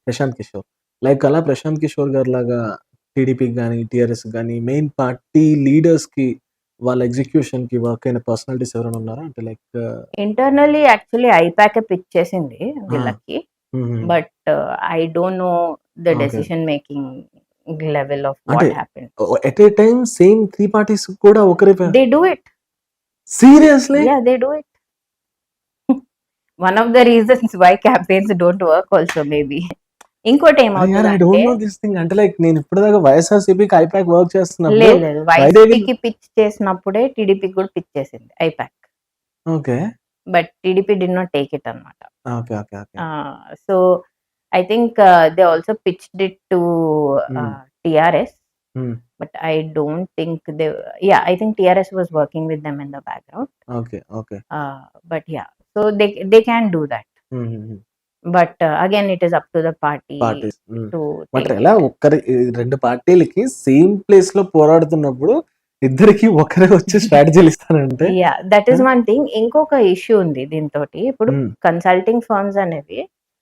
Prashanth Kishore. Like అలా ప్రశాంత్ కిషోర్ గారిలాగా టీడీపీకి గాని, టీఆర్ఎస్‌కి గాని మెయిన్ పార్టీ లీడర్స్‌కి వాళ్ళ ఎగ్జిక్యూషన్‌కి వర్క్ అయిన పర్సనాలిటీస్ ఎవరైనా ఉన్నారా? అంటే లైక్ ఇంటర్నల్లీ యాక్చువల్లీ ఐపాకే పిచ్ చేసింది ఆ! వీళ్ళకి. హుహు. But I don't know the okay. Decision making level of అంటే what happened. At a time same 3 parties కూడా ఒకరే they do it. Seriously? Yeah, they do it. One of the reasons why campaigns don't work also maybe. ఇంకోటి యార్ I ఏమవుతుందంటే, don't know this thing. అంటే like నేను ఇప్పటిదాకా వైఎస్ఆర్‌సీపీకి I-PAC work చేస్తున్నప్పుడు లేదు వైదేవి వైసీపీకి పిచ్ చేసినప్పుడే టీడీపీకి కూడా పిచ్ చేసింది IPAC. Okay. But TDP did not take it అన్నమాట. Okay. Okay. Okay. So I think they also pitched it to hmm. TRS. Hmm. But I don't think they, yeah, I think TRS was working with them in the background. Okay. Okay. But yeah, so they can do that. హుహుహు. But again, it is up to the party parties. హ్మ్. to but take ఎలా it. ఒక్కరి 2 పార్టీలకి same ప్లేస్‌లో పోరాడుతున్నప్పుడు ఇద్దరికి ఒకరే వచ్చి స్ట్రాటజీలు ఇస్తారంటే Yeah, that is ఆ! one thing. ఇంకొక ఇష్యూ ఉంది దీంతోటి. ఇప్పుడు హ్మ్. కన్సల్టింగ్ ఫర్మ్స్ అనేవి